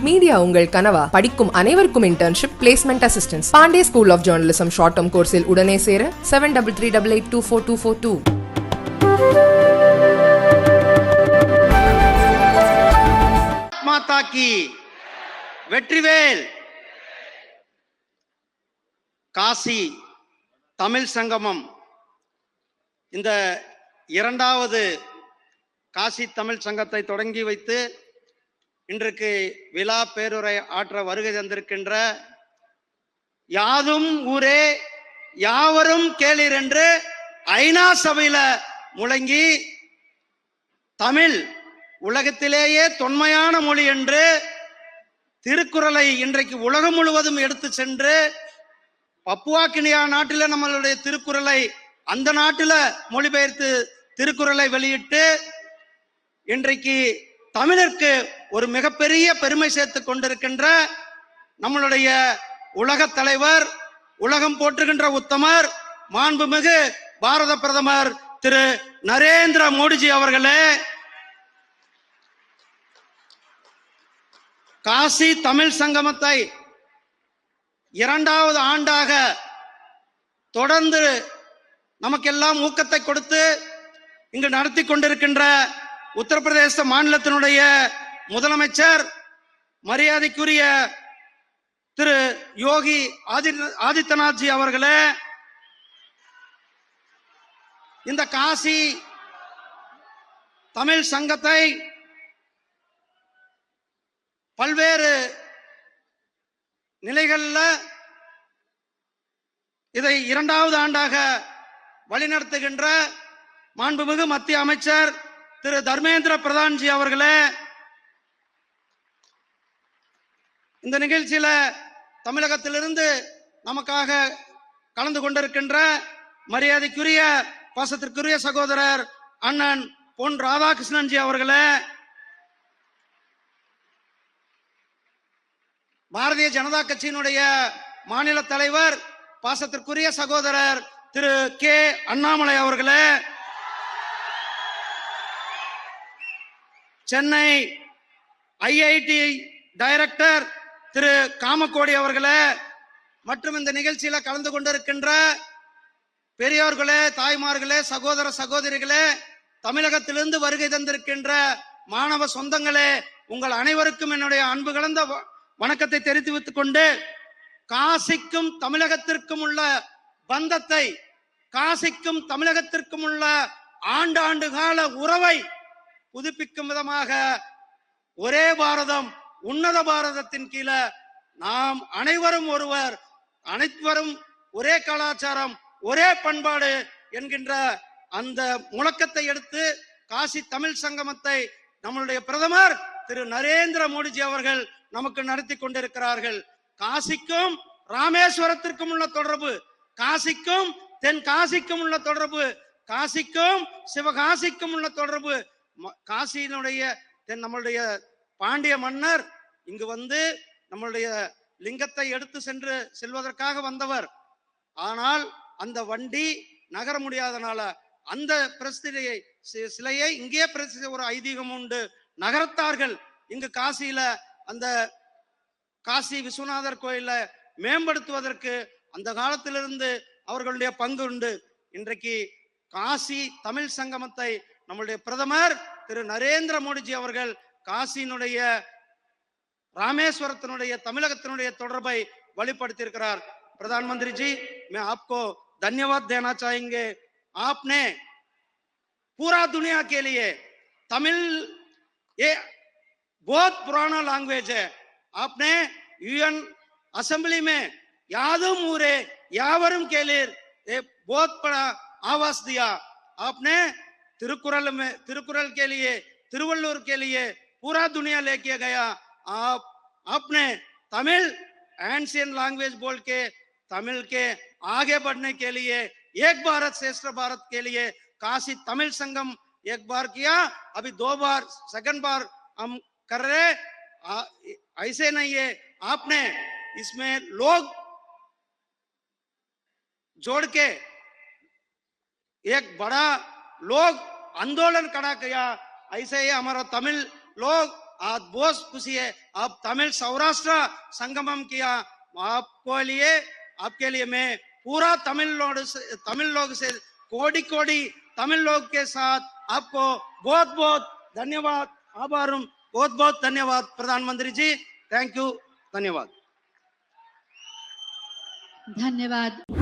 Media உங்கள் கனவா? படிக்கும் அனைவருக்கும் internship, placement assistance. Pandey School of Journalism short term கோர்ஸில் உடனே சேர 7338824242. மாதா கி வெற்றிவேல். காசி தமிழ் சங்கமம் இந்த இரண்டாவது காசி தமிழ் சங்கத்தை தொடங்கி வைத்து இன்றைக்கு விழா பேருரை ஆற்ற வருகை தந்திருக்கின்ற யாதும் ஊரே யாவரும் கேளீர் என்று ஐநா சபையில முழங்கி தமிழ் உலகத்திலேயே தொன்மையான மொழி என்று திருக்குறளை இன்றைக்கு உலகம் முழுவதும் எடுத்து சென்று பப்புவா கினியா நாட்டில நம்மளுடைய திருக்குறளை அந்த நாட்டில மொழிபெயர்த்து திருக்குறளை வெளியிட்டு இன்றைக்கு தமிழருக்கு ஒரு மிகப்பெரிய பெருமை சேர்த்து கொண்டிருக்கின்ற நம்மளுடைய உலக தலைவர், உலகம் போற்றுகின்ற உத்தமர், மாண்புமிகு பாரத பிரதமர் திரு நரேந்திர மோடிஜி அவர்களே, காசி தமிழ் சங்கமத்தை இரண்டாவது ஆண்டாக தொடர்ந்து நமக்கெல்லாம் ஊக்கத்தை கொடுத்து இங்கு நடத்தி கொண்டிருக்கின்ற உத்தரப்பிரதேச மாநிலத்தினுடைய முதலமைச்சர் மரியாதைக்குரிய திரு யோகி ஆதித்யநாத்ஜி அவர்களே, இந்த காசி தமிழ் சங்கத்தை பல்வேறு நிலைகளில் இதை இரண்டாவது ஆண்டாக வழிநடத்துகின்ற மாண்புமிகு மத்திய அமைச்சர் திரு தர்மேந்திர பிரதான்ஜி அவர்களே, இந்த நிகழ்ச்சியில தமிழகத்திலிருந்து நமக்காக கலந்து கொண்டிருக்கின்ற மரியாதைக்குரிய பாசத்திற்குரிய சகோதரர் அண்ணன் பொன் ராதாகிருஷ்ணன்ஜி அவர்களே, பாரதிய ஜனதா கட்சியினுடைய மாநில தலைவர் பாசத்திற்குரிய சகோதரர் திரு கே அண்ணாமலை அவர்களே, சென்னை ஐஐடி டைரக்டர் திரு காமக்கோடி அவர்களே, மற்றும் இந்த நிகழ்ச்சியில கலந்து கொண்டிருக்கின்ற பெரியோர்களே, தாய்மார்களே, சகோதர சகோதரிகளே, தமிழகத்திலிருந்து வருகை தந்திருக்கின்ற மாணவ சொந்தங்களே, உங்கள் அனைவருக்கும் என்னுடைய அன்பு கலந்த வணக்கத்தை தெரிவித்துக் கொண்டு, காசிக்கும் தமிழகத்திற்கும் உள்ள பந்தத்தை, காசிக்கும் தமிழகத்திற்கும் உள்ள ஆண்டாண்டு கால உறவை புதுப்பிக்கும் விதமாக ஒரே பாரதம் உன்னத பாரதத்தின் கீழே நாம் அனைவரும் ஒருவர், அனைவரும் ஒரே கலாச்சாரம், ஒரே பண்பாடு என்கின்ற அந்த முழக்கத்தை எடுத்து காசி தமிழ் சங்கமத்தை நம்மளுடைய பிரதமர் திரு நரேந்திர மோடிஜி அவர்கள் நமக்கு நடத்தி கொண்டிருக்கிறார்கள். காசிக்கும் ராமேஸ்வரத்திற்கும் உள்ள தொடர்பு, காசிக்கும் தென் காசிக்கும் உள்ள தொடர்பு, காசிக்கும் சிவகாசிக்கும் உள்ள தொடர்பு, காசியினுடைய நம்மளுடைய பாண்டிய மன்னர் இங்கு வந்து நம்மளுடைய லிங்கத்தை எடுத்து செல்வதற்காக வந்தவர். ஆனால் அந்த வண்டி நகர முடியாதனால அந்த பிரஸ்தியை சிலையை இங்கே ஒரு ஐதீகம் உண்டு, நகரத்தார்கள் இங்கு காசியில அந்த காசி விஸ்வநாதர் கோயில மேம்படுத்துவதற்கு அந்த காலத்திலிருந்து அவர்களுடைய பங்கு உண்டு. இன்றைக்கு காசி தமிழ் சங்கமத்தை நம்முடைய பிரதமர் திரு நரேந்திர மோடிஜி அவர்கள் காசியினுடைய ராமேஸ்வரத்தினுடைய தமிழகத்தினுடைய தொடர்பை வலுப்படுத்தி இருக்கிறார். प्रधानमंत्री जी, मैं आपको धन्यवाद देना चाहेंगे. आपने पूरा दुनिया के लिए तमिल ये बहुत पुराना लैंग्वेज है. आपने यूएन असेंबली में यादुम ऊरे यावरुम केलीर ये बहुत बड़ा आवाज दिया. आपने तिरुकुरल के लिए, तिरुवल्लुवर के लिए पूरा दुनिया लेके गया. आपने तमिल एंशियंट लैंग्वेज बोल के तमिल के आगे बढ़ने के लिए, एक भारत श्रेष्ठ भारत के लिए काशी तमिल संगम एक बार किया, अभी 2 बार, सेकंड बार हम कर रहे. ऐसे नहीं है, आपने इसमें लोग जोड़ के एक बड़ा लोग आंदोलन खड़ा किया. ऐसे ही हमारा तमिल लोग आज बहुत खुशी है। अब तमिल सौराष्ट्र संगमम किया, आपके लिए मैं पूरा तमिल लोग से कोटि कोटि तमिल लोग के साथ आपको बहुत बहुत धन्यवाद, आभार, बहुत बहुत धन्यवाद प्रधानमंत्री जी। थैंक यू, धन्यवाद। धन्यवाद।